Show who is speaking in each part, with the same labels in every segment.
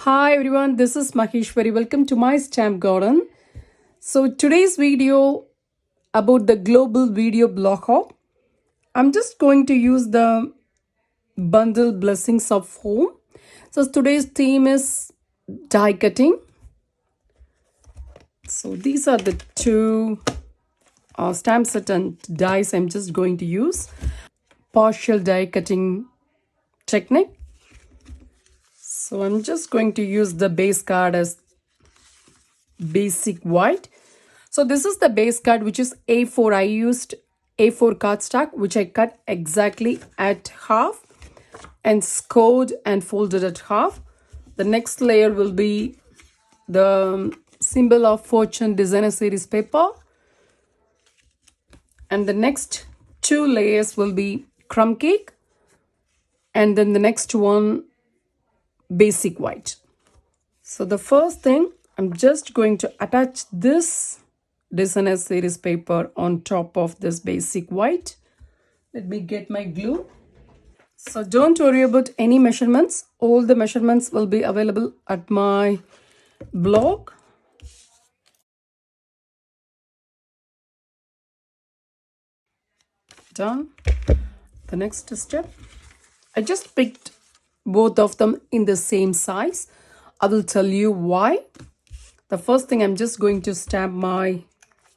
Speaker 1: Hi everyone, this is Maheshwari. Welcome to my stamp garden. So today's video about the global video blocker. I'm just going to use the bundle blessings of home. So today's theme is die cutting. So these are the two stamp set and dies I'm just going to use. Partial die cutting technique. So I'm just going to use the base card as basic white. So this is the base card, which is A4. I used A4 cardstock, which I cut exactly at half and scored and folded at half. The next layer will be the symbol of fortune designer series paper. And the next two layers will be crumb cake. And then the next one, basic white. So the first thing, I'm just going to attach this designer series paper on top of this basic white. Let me get my glue. So don't worry about any measurements. All the measurements will be available at my blog. Done. The next step, I just picked both of them in the same size. I will tell you why. The first thing, I'm just going to stamp my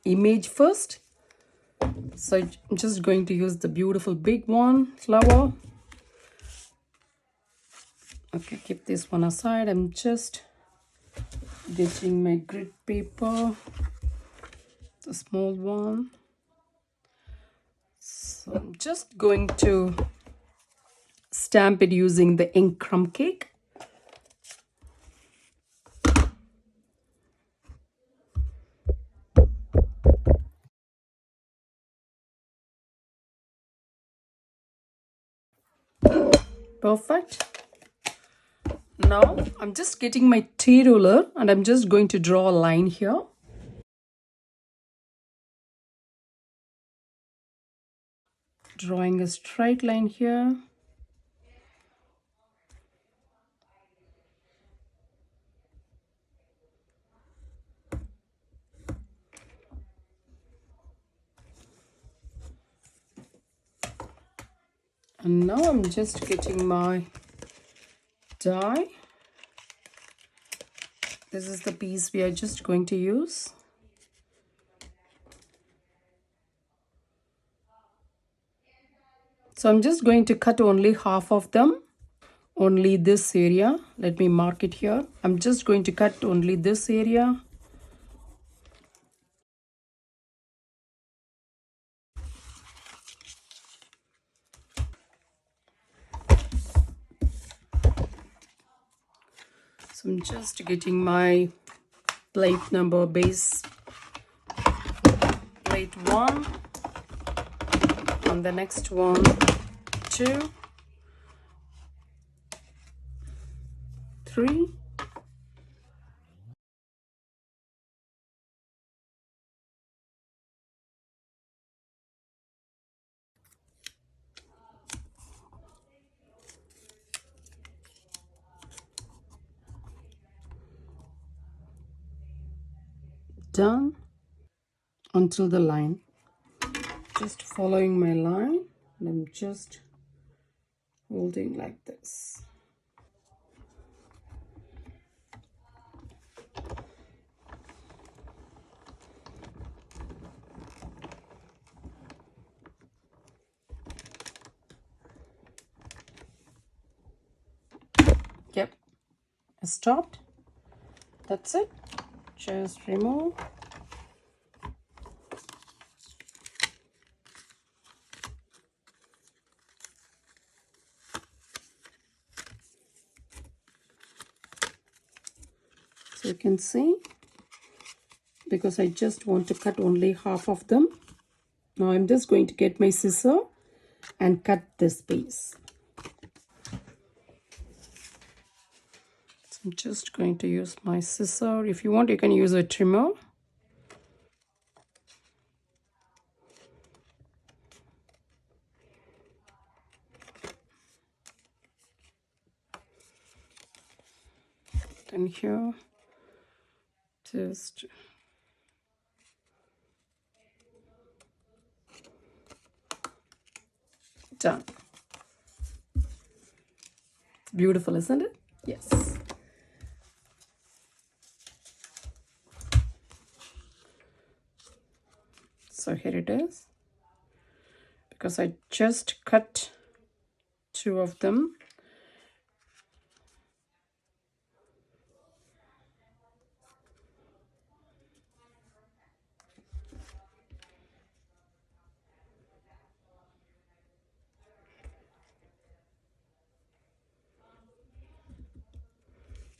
Speaker 1: image first. So I'm just going to use the beautiful big one, flower. Okay, keep this one aside. I'm just getting my grid paper, the small one. So I'm just going to stamp it using the ink crumb cake. Perfect. Now I'm just getting my tea ruler and I'm just going to draw a line here. Drawing a straight line here. And now I'm just getting my die. This is the piece we are just going to use. So I'm just going to cut only half of them. Only this area. Let me mark it here. I'm just going to cut only this area. So I'm just getting my plate number base, plate 1, and the next one 2, 3, done until the line. Just following my line, and I'm just holding like this. Yep, I stopped. That's it. Just remove. So you can see, because I just want to cut only half of them. Now I'm just going to get my scissor and cut this piece. So I'm just going to use my scissor. If you want, you can use a trimmer. in here. Just done. Beautiful, isn't it? Yes. So here it is. Because I just cut 2 of them.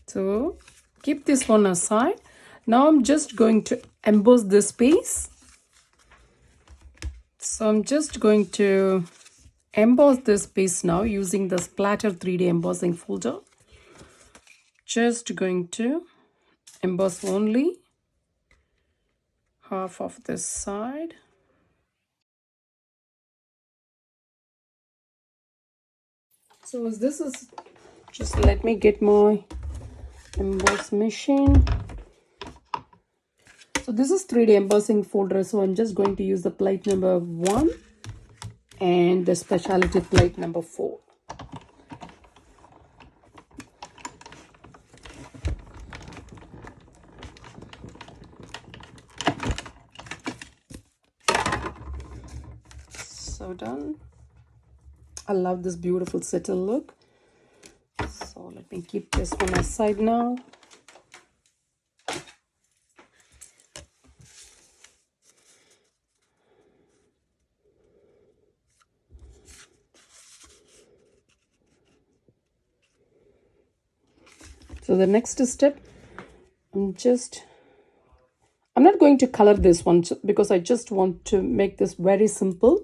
Speaker 1: So keep this one aside. Now I'm just going to emboss this piece. So I'm just going to emboss this piece now using the Splatter 3D embossing folder. Just going to emboss only half of this side. So this is, just let me get my emboss machine. So this is 3D embossing folder, so I'm just going to use the plate number 1 and the specialty plate number 4. So done. I love this beautiful settle look. So let me keep this one aside now. So the next step, I'm not going to color this one because I just want to make this very simple.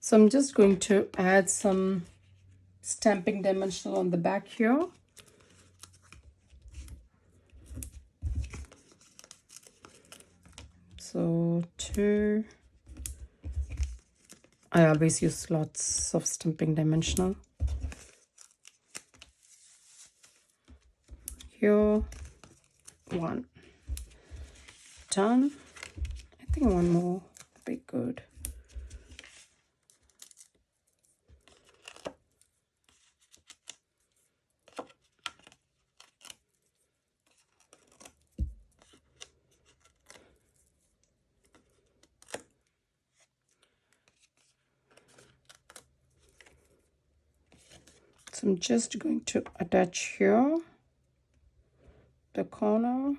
Speaker 1: So I'm just going to add some stamping dimensional on the back here. So 2. I always use lots of stamping dimensional. Here, 1. Done. I think 1 more would be good. So I'm just going to attach here the corner.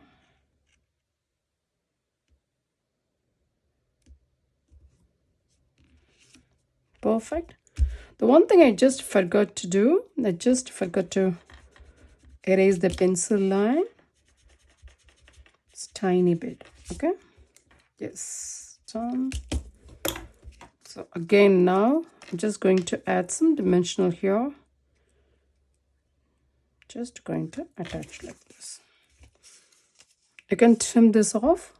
Speaker 1: Perfect. The one thing I just forgot to do, I just forgot to erase the pencil line. It's tiny bit, okay? Yes, done. So again, now I'm just going to add some dimensional here. Just going to attach like this. You can trim this off.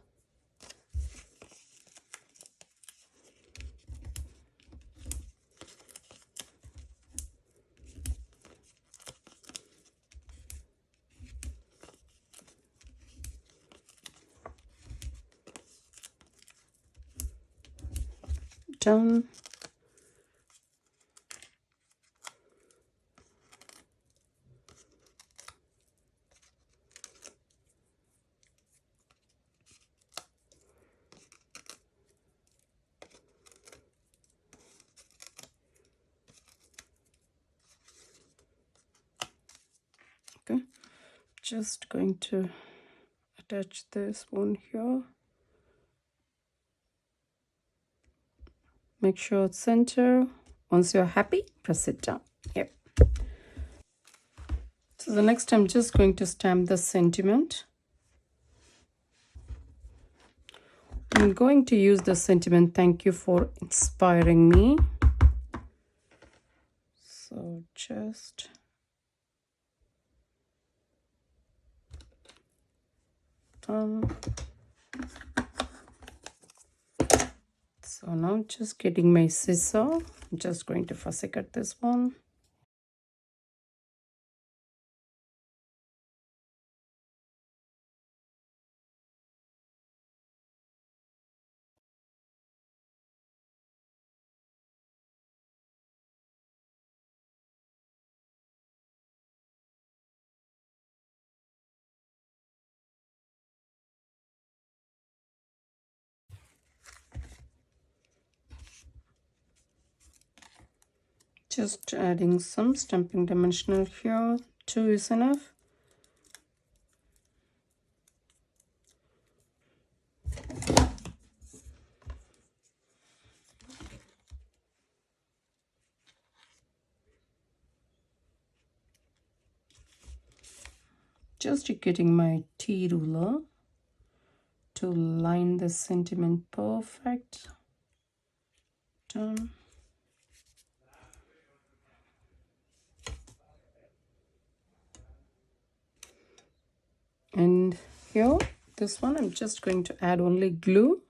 Speaker 1: Done. just going to attach this one here. Make sure it's center. Once you're happy, press it down. Yep. So the next I'm just going to stamp the sentiment. I'm going to use the sentiment, "Thank you for inspiring me." So just done. So now just getting my scissor. I'm just going to fussy cut this one. Just adding some stamping dimensional here. 2 is enough. Just getting my T ruler to line the sentiment perfect. Done. And here, this one, I'm just going to add only glue,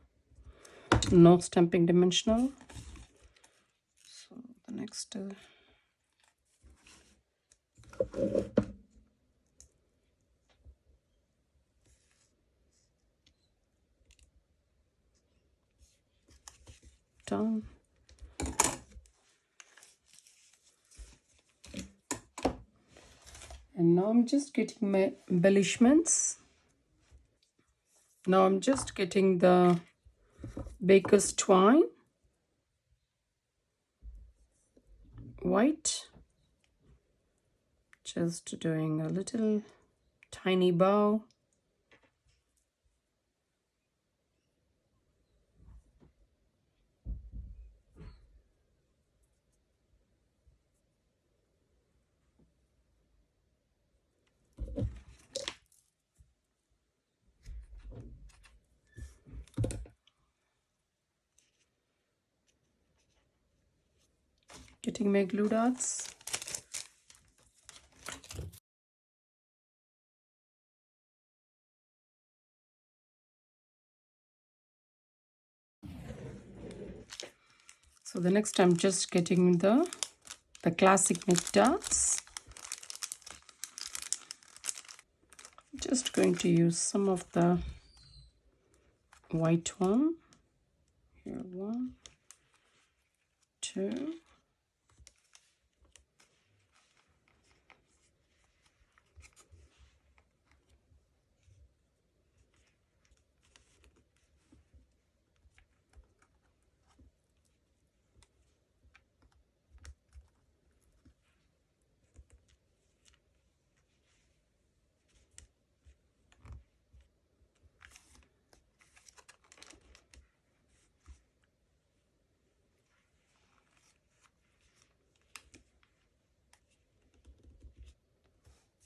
Speaker 1: no stamping dimensional. So the next done. And now I'm just getting my embellishments. Now I'm just getting the baker's twine, white, just doing a little tiny bow. Getting my glue dots. So the next I'm just getting the classic knit dots. Just going to use some of the white one. Here, 1, 2.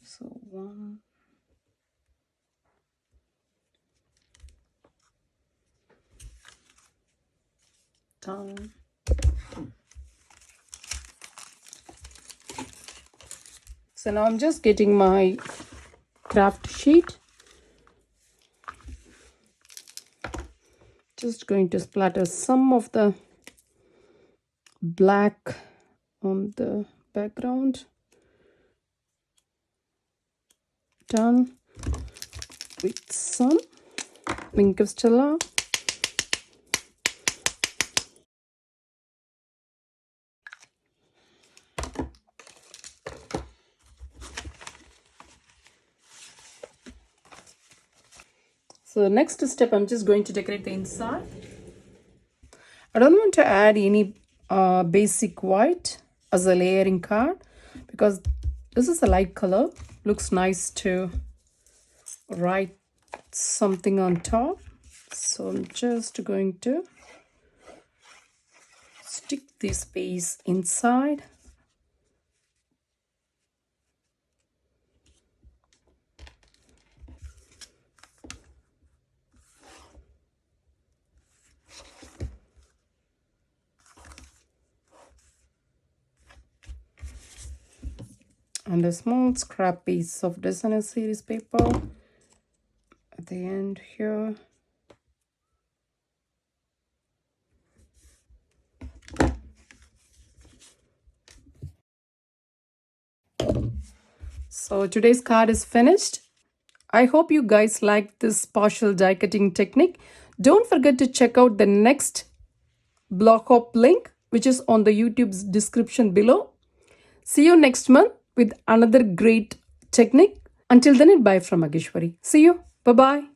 Speaker 1: So 1, done. So now I'm just getting my craft sheet. Just going to splatter some of the black on the background. Done. With some pink Stella. So the next step, I'm just going to decorate the inside. I don't want to add any basic white as a layering card because this is a light color. Looks nice to write something on top. So I'm just going to stick this piece inside. And a small scrap piece of designer series paper at the end here. So today's card is finished. I hope you guys liked this partial die cutting technique. Don't forget to check out the next block hop link, which is on the YouTube's description below. See you next month with another great technique. Until then, bye from Maheshwari. See you. Bye-bye.